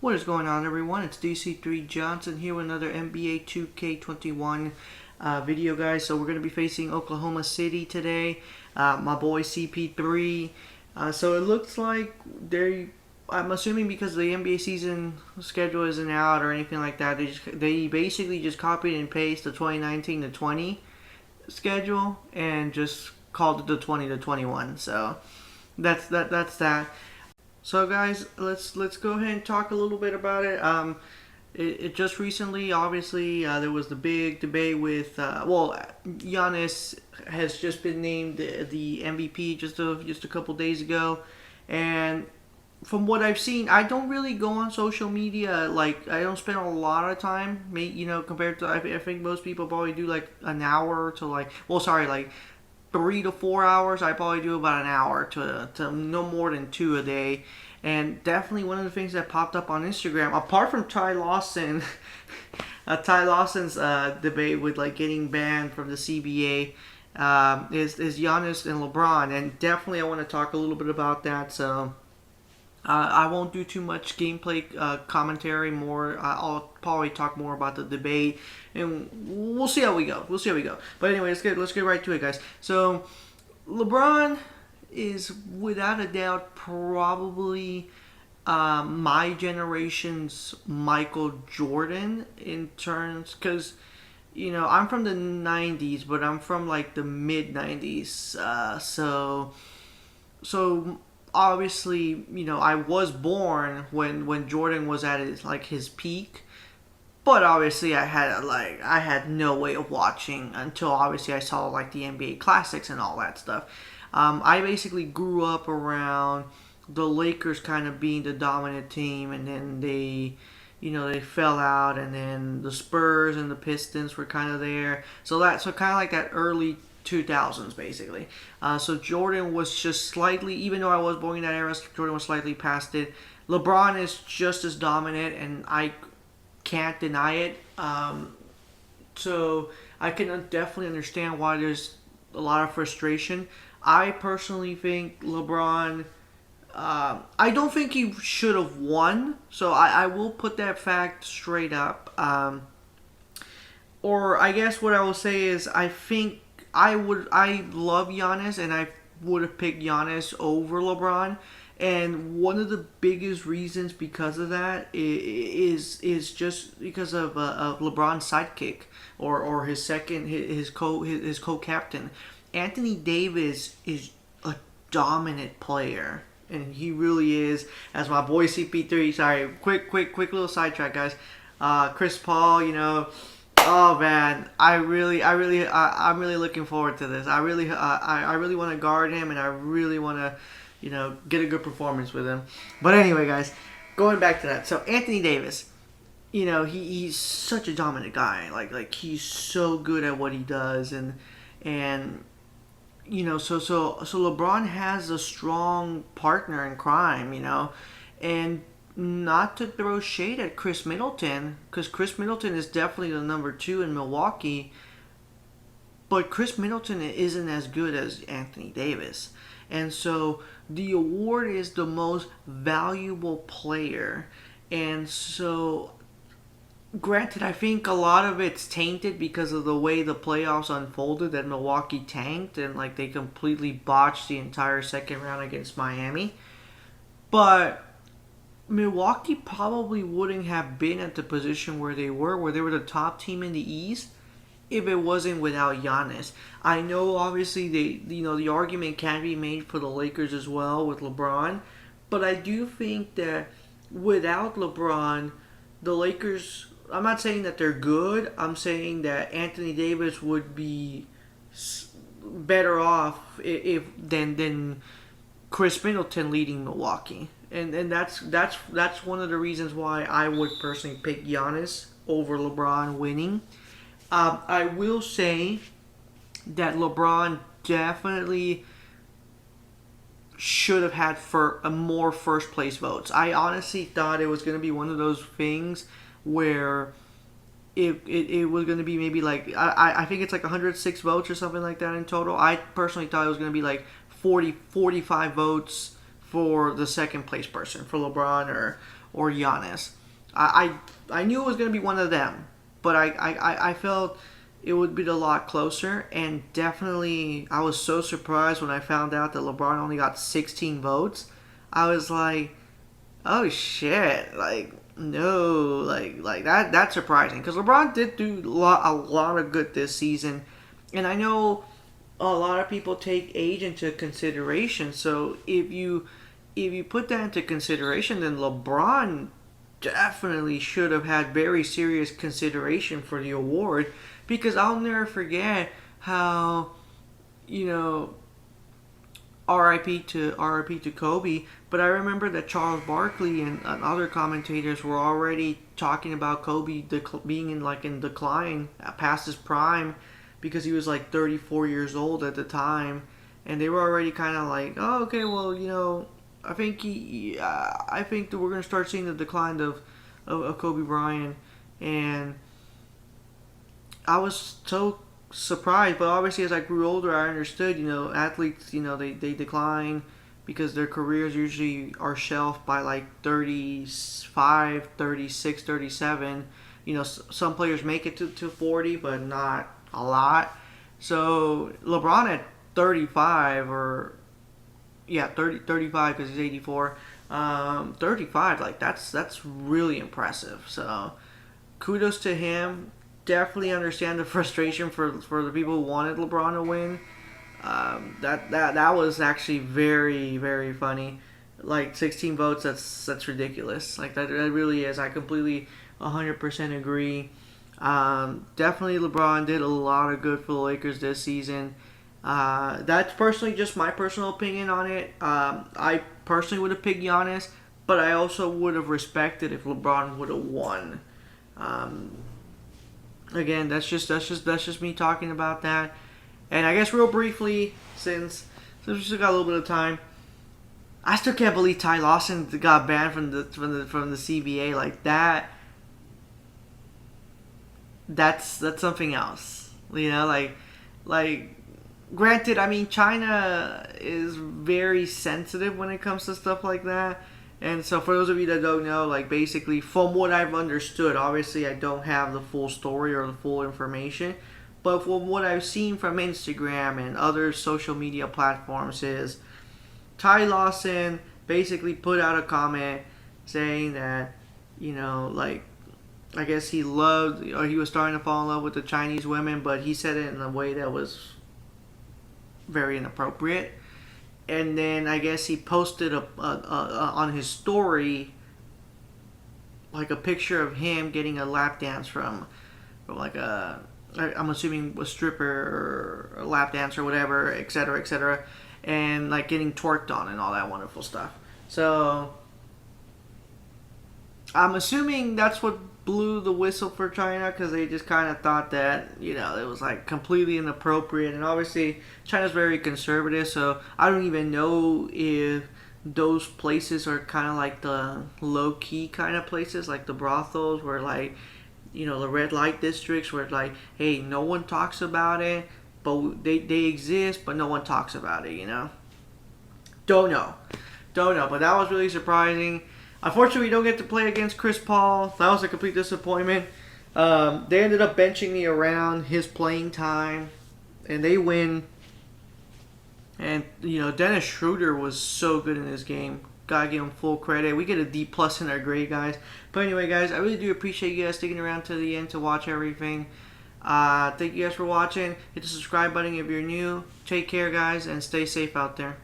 What is going on, everyone? It's DC3 Johnson here with another NBA 2K21 video, guys. So we're going to be facing Oklahoma City today. My boy CP3. So it looks like I'm assuming because the NBA season schedule isn't out or anything like that, they basically just copied and pasted the 2019 to 20 schedule and just called it the 20 to 21. So that's that. So guys, let's go ahead and talk a little bit about it. It just recently, obviously, there was the big debate with Giannis has just been named the MVP just a couple days ago, and from what I've seen, I don't really go on social media. Like, I don't spend a lot of time, compared to I think most people probably do like an hour to like 3 to 4 hours. I probably do about an hour to no more than 2 a day. And definitely one of the things that popped up on Instagram, apart from Ty Lawson's debate with like getting banned from the CBA, is Giannis and LeBron. And definitely I want to talk a little bit about that. So I won't do too much gameplay commentary. I'll probably talk more about the debate, and we'll see how we go. But anyway, let's get right to it, guys. So LeBron is without a doubt probably my generation's Michael Jordan in terms, because I'm from the 90s, but I'm from like the mid 90s. So obviously, I was born when Jordan was at his peak, but obviously I had no way of watching until obviously I saw like the NBA classics and all that stuff. I basically grew up around the Lakers kind of being the dominant team, and then they fell out, and then the Spurs and the Pistons were kind of there. So kind of like that early 2000s, basically. So Jordan was just slightly, even though I was born in that era, Jordan was slightly past it. LeBron is just as dominant, and I can't deny it. So I can definitely understand why there's a lot of frustration. I personally think LeBron, I don't think he should have won. So I will put that fact straight up. Or I guess what I will say is I think I love Giannis, and I would have picked Giannis over LeBron. And one of the biggest reasons because of that is just because of LeBron's sidekick or his co-captain. Anthony Davis is a dominant player, and he really is. As my boy CP3, sorry, quick little sidetrack, guys. Chris Paul, oh man, I'm really looking forward to this. I really want to guard him, and I really want to, get a good performance with him. But anyway, guys, going back to that. So Anthony Davis, he's such a dominant guy. Like he's so good at what he does, and so LeBron has a strong partner in crime, and not to throw shade at Chris Middleton, because Chris Middleton is definitely the number 2 in Milwaukee, but Chris Middleton isn't as good as Anthony Davis. And so the award is the most valuable player. And so granted, I think a lot of it's tainted because of the way the playoffs unfolded, that Milwaukee tanked and like they completely botched the entire second round against Miami. But Milwaukee probably wouldn't have been at the position where they were the top team in the East, if it wasn't without Giannis. I know obviously the argument can be made for the Lakers as well with LeBron, but I do think that without LeBron, the Lakers, I'm not saying that they're good. I'm saying that Anthony Davis would be better off than Chris Middleton leading Milwaukee, and that's one of the reasons why I would personally pick Giannis over LeBron winning. I will say that LeBron definitely should have had more first place votes. I honestly thought it was going to be one of those things where it was going to be maybe like, I think it's like 106 votes or something like that in total. I personally thought it was going to be like 45 votes for the second place person, for LeBron or Giannis. I knew it was going to be one of them, but I felt it would be a lot closer. And definitely, I was so surprised when I found out that LeBron only got 16 votes. I was like, oh shit, like no, like that's surprising because LeBron did do a lot of good this season, and I know a lot of people take age into consideration. So if you put that into consideration, then LeBron definitely should have had very serious consideration for the award because I'll never forget how, you know, RIP to Kobe. But I remember that Charles Barkley and other commentators were already talking about Kobe being in decline past his prime because he was like 34 years old at the time, and they were already kind of like, oh, okay, well, I think I think that we're gonna start seeing the decline of Kobe Bryant, and I was so surprised. But obviously, as I grew older, I understood. Athletes, they decline because their careers usually are shelved by like 35, 36, 37. Some players make it to 40, but not a lot. So LeBron at 35 or 35 because he's 84. 35, like that's really impressive. So kudos to him. Definitely understand the frustration for the people who wanted LeBron to win. That was actually very, very funny. Like 16 votes, that's ridiculous. Like that really is. I completely 100% agree. Definitely LeBron did a lot of good for the Lakers this season. That's personally just my personal opinion on it. I personally would have picked Giannis, but I also would have respected if LeBron would have won. Again, that's just me talking about that. And I guess real briefly, since we still got a little bit of time, I still can't believe Ty Lawson got banned from the CBA like that. That's something else. Like granted, I mean China is very sensitive when it comes to stuff like that. And so for those of you that don't know, like basically from what I've understood, obviously I don't have the full story or the full information, but from what I've seen from Instagram and other social media platforms is Ty Lawson basically put out a comment saying that, like I guess he loved or he was starting to fall in love with the Chinese women, but he said it in a way that was very inappropriate. And then I guess he posted on his story like a picture of him getting a lap dance from like I'm assuming a stripper or a lap dance or whatever, etc., and like getting twerked on and all that wonderful stuff. So I'm assuming that's what blew the whistle for China because they just kind of thought that it was like completely inappropriate, and obviously China's very conservative, so I don't even know if those places are kind of like the low key kind of places, like the brothels where like the red light districts where like, hey, no one talks about it, but they exist, but no one talks about it. Don't know, but that was really surprising. Unfortunately, we don't get to play against Chris Paul. That was a complete disappointment. They ended up benching me around his playing time, and they win. And, Dennis Schroeder was so good in this game. Gotta give him full credit. We get a D+ in our grade, guys. But anyway, guys, I really do appreciate you guys sticking around to the end to watch everything. Thank you guys for watching. Hit the subscribe button if you're new. Take care, guys, and stay safe out there.